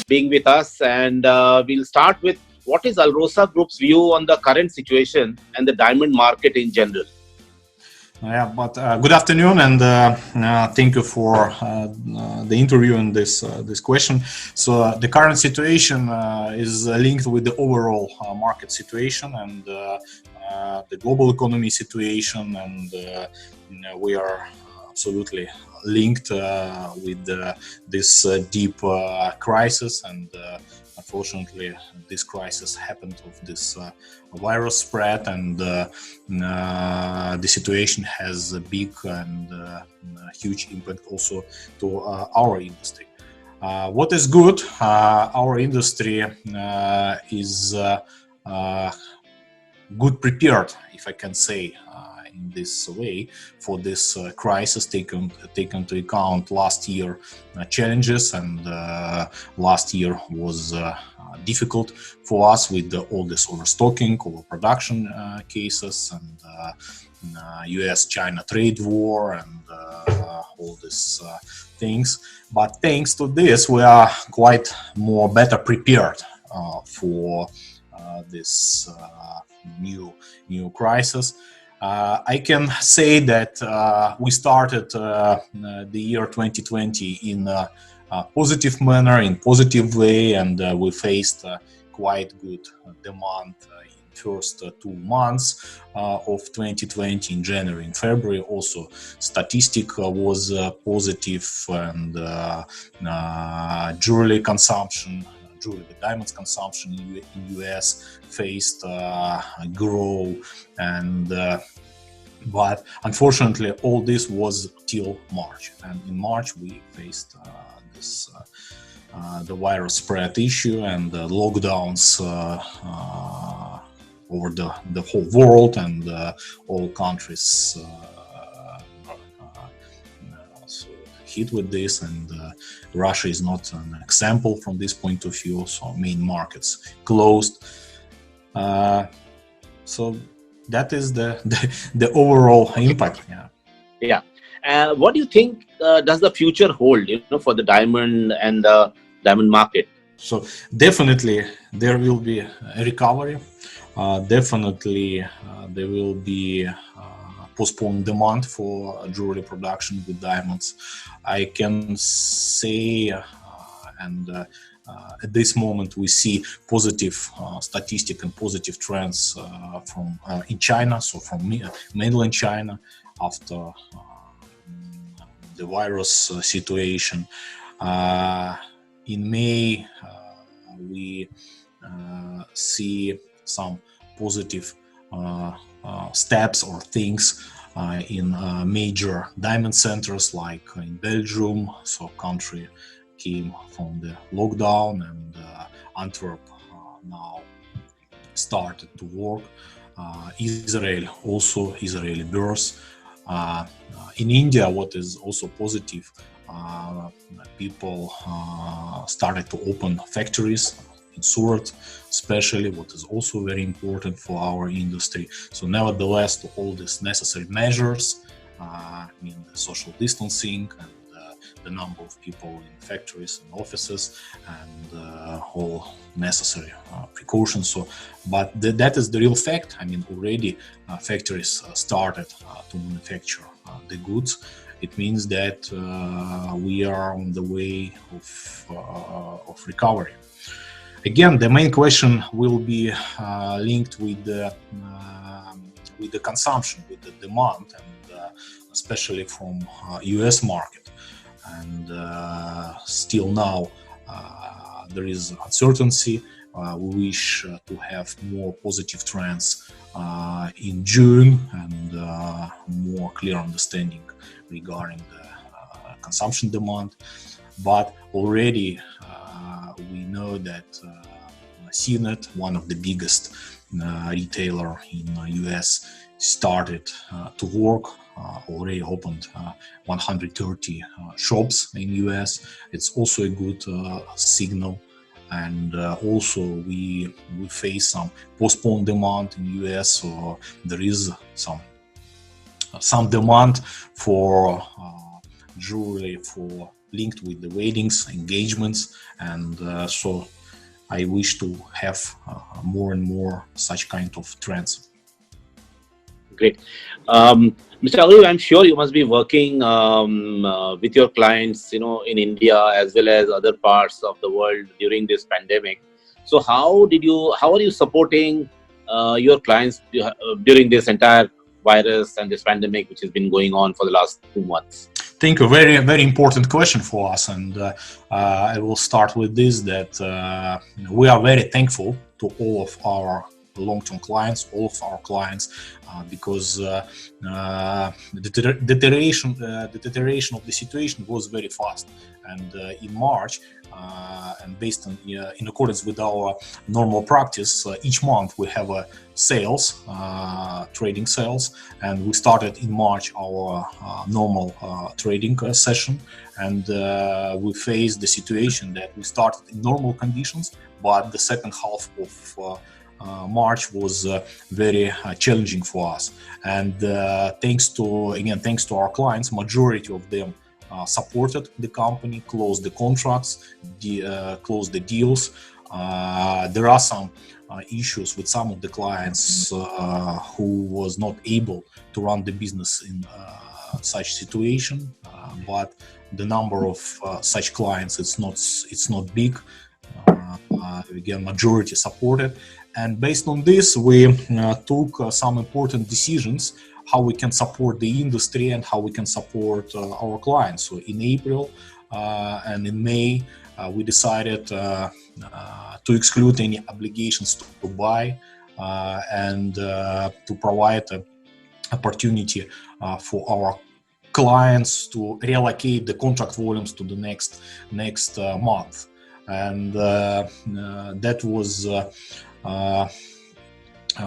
being with us. And we'll start with what is Alrosa Group's view on the current situation and the diamond market in general. Yeah, but good afternoon, and thank you for the interview and this question. So the current situation is linked with the overall market situation and the global economy situation, and we are absolutely linked with this deep crisis, and unfortunately this crisis happened of this virus spread, and the situation has a big and huge impact also to our industry. What is good, our industry is good prepared, if I can say in this way, for this crisis, taken into account last year challenges, and last year was difficult for us with all this overstocking, overproduction cases, and US-China trade war, and all these things. But thanks to this, we are quite more better prepared for this new crisis. I can say that we started the year 2020 in a positive manner, in positive way, and we faced quite good demand in first 2 months of 2020, in January and February. Also, statistic was positive, and jewelry consumption, jewelry diamonds consumption in US faced grow, and but unfortunately all this was till March, and in March we faced this the virus spread issue and lockdowns over the whole world, and all countries hit with this, and Russia is not an example from this point of view, so main markets closed. So that is the overall impact. Yeah. What do you think does the future hold, for the diamond and the diamond market? So definitely there will be a recovery. Definitely there will be postponed demand for jewelry production with diamonds. I can say, and at this moment we see positive statistic and positive trends from in China, so from mainland China after the virus situation. In May we see some positive steps or things in major diamond centers like in Belgium, so country came from the lockdown, and Antwerp now started to work. Israel also, Israeli births. In India, what is also positive, people started to open factories in Surat, especially, what is also very important for our industry. So nevertheless, to all these necessary measures, the social distancing and the number of people in factories and offices, and all necessary precautions. So, but that is the real fact. Already factories started to manufacture the goods. It means that we are on the way of recovery. Again, the main question will be linked with the consumption, with the demand, and especially from US market. And still now there is uncertainty. We wish to have more positive trends in June, and more clear understanding regarding the consumption demand. But already we know that CNET, one of the biggest retailer in US, started to work. Already opened 130 shops in US. It's also a good signal. And also we face some postponed demand in US, so there is some demand for jewelry for linked with the weddings, engagements, and so I wish to have more and more such kind of trends. Great. Mr. Agureev, I'm sure you must be working with your clients, in India as well as other parts of the world during this pandemic. So how are you supporting your clients during this entire virus and this pandemic, which has been going on for the last 2 months? Thank you. Very, very important question for us. And I will start with this, that we are very thankful to all of our long-term clients, all of our clients, because the deterioration of the situation was very fast. And in March, and based on in accordance with our normal practice, each month we have a sales, trading sales, and we started in March our normal trading session, and we faced the situation that we started in normal conditions, but the second half of March was very challenging for us, and thanks to our clients, majority of them supported the company, closed the contracts, closed the deals. There are some issues with some of the clients who was not able to run the business in such situation, but the number of such clients, it's not big. Again, majority supported, and based on this, we took some important decisions how we can support the industry and how we can support our clients. So in April and in May, we decided to exclude any obligations to buy and to provide an opportunity for our clients to reallocate the contract volumes to the next month. And that was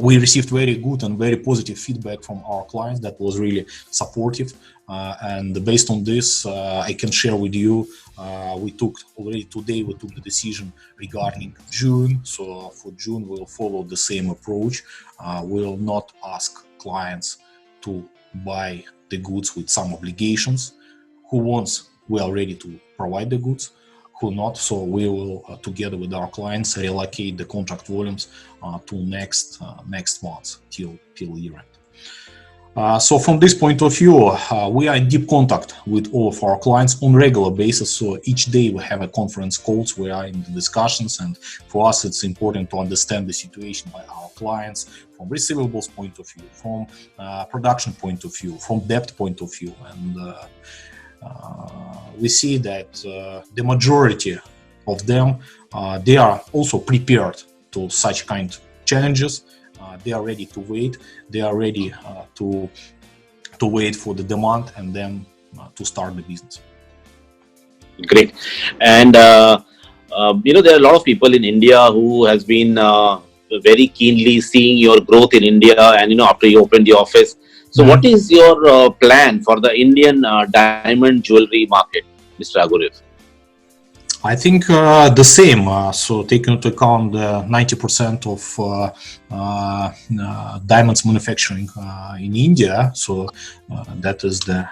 we received very good and very positive feedback from our clients. That was really supportive, and based on this, I can share with you, we took the decision regarding June. So for June, we'll follow the same approach. We will not ask clients to buy the goods with some obligations. Who wants, we are ready to provide the goods. Who not, so we will together with our clients reallocate the contract volumes to next month till year end. So from this point of view, we are in deep contact with all of our clients on regular basis. So each day we have a conference calls, we are in the discussions, and for us it's important to understand the situation by our clients from receivables point of view, from production point of view, from debt point of view, and we see that the majority of them, they are also prepared to such kind of challenges. They are ready to wait. They are ready to wait for the demand and then to start the business. Great. And there are a lot of people in India who has been very keenly seeing your growth in India, and after you opened the office. So what is your plan for the Indian diamond jewelry market, Mr. Agureev? I think the same. So taking into account 90% of diamonds manufacturing in India, so that is the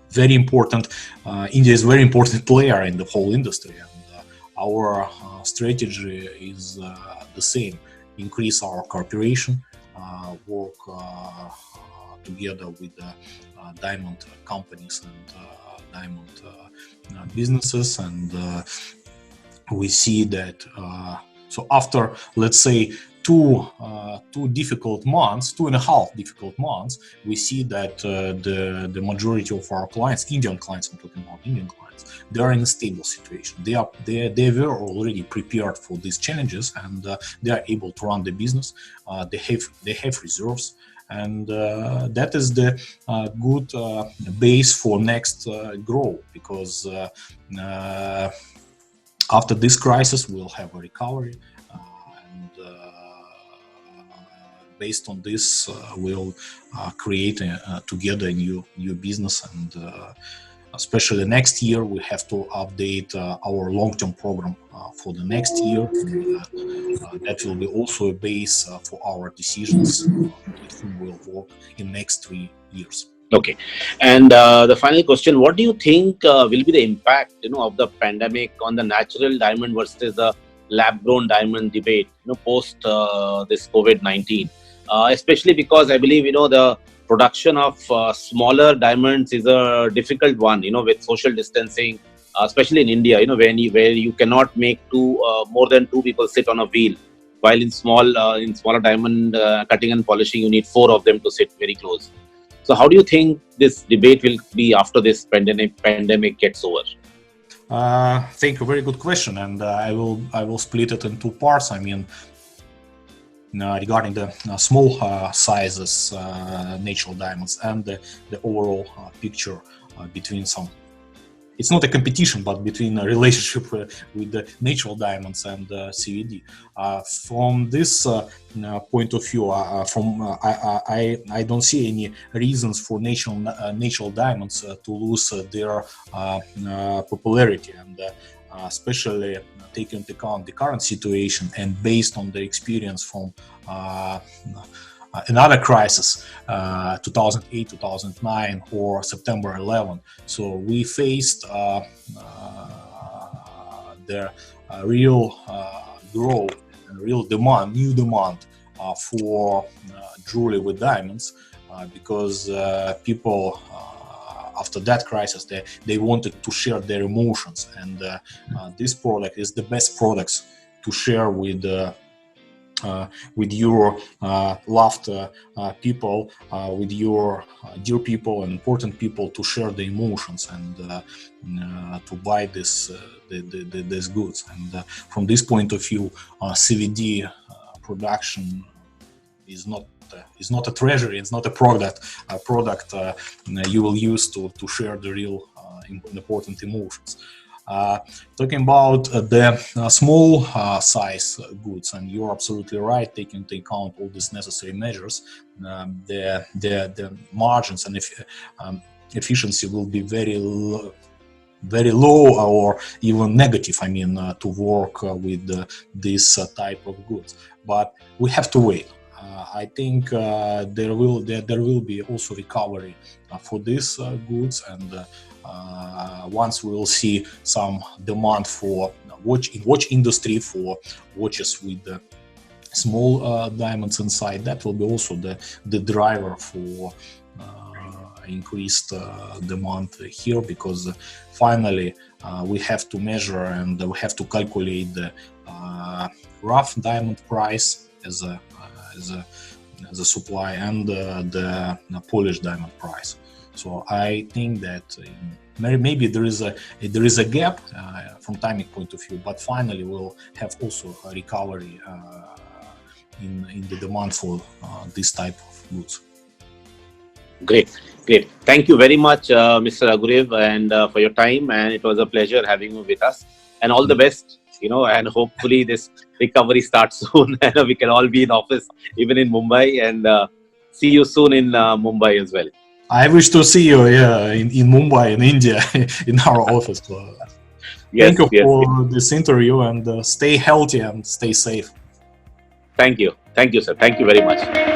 very important. India is a very important player in the whole industry, and our strategy is the same: increase our cooperation, work together with diamond companies and diamond businesses, and we see that so after, let's say, two difficult months, 2.5 difficult months, we see that the majority of our clients, Indian clients, I'm talking about Indian clients, they are in a stable situation. They were already prepared for these challenges, and they are able to run the business. They have reserves, and that is the good base for next growth, because after this crisis we'll have a recovery, and based on this we'll create together a new business, and especially next year we have to update our long-term program for the next year. That will be also a base for our decisions with whom we'll work in next 3 years. Okay. And the final question: what do you think will be the impact, of the pandemic on the natural diamond versus the lab-grown diamond debate, post this COVID-19? Especially because I believe, the production of smaller diamonds is a difficult one, with social distancing, especially in India, where you cannot make more than two people sit on a wheel, while in smaller diamond cutting and polishing, you need four of them to sit very close. So, how do you think this debate will be after this pandemic gets over? Thank you. Very good question, and I will split it in two parts. I mean, regarding the small sizes, natural diamonds, and the overall picture between some. It's not a competition, but between a relationship with the natural diamonds and CVD. From this point of view, I don't see any reasons for natural diamonds to lose their popularity, and especially taking into account the current situation and based on the experience from another crisis, 2008, 2009, or September 11. So we faced the real growth and real demand, new demand for jewelry with diamonds, because people after that crisis, they wanted to share their emotions, and this product is the best products to share with your loved people, with your dear people and important people, to share the emotions and to buy these goods. And from this point of view, CVD production is not a treasury. It's not a product you will use to share the real important emotions. Talking about the small size goods, and you're absolutely right, taking into account all these necessary measures, the margins and efficiency will be very low or even negative. I mean, to work with this type of goods, but we have to wait. I think there will be also recovery for these goods, and once we will see some demand for watch industry for watches with small diamonds inside, that will be also the driver for increased demand here, because finally we have to measure and we have to calculate the rough diamond price as a supply and the polished diamond price. So I think that maybe there is a gap from timing point of view, but finally we'll have also a recovery in the demand for this type of goods. Great. Thank you very much, Mr. Agureev, and for your time. And it was a pleasure having you with us. And all the best. And hopefully this recovery starts soon, and we can all be in office, even in Mumbai, and see you soon in Mumbai as well. I wish to see you in Mumbai, in India, in our office. Yes, thank you for this interview, and stay healthy and stay safe. Thank you, sir. Thank you very much.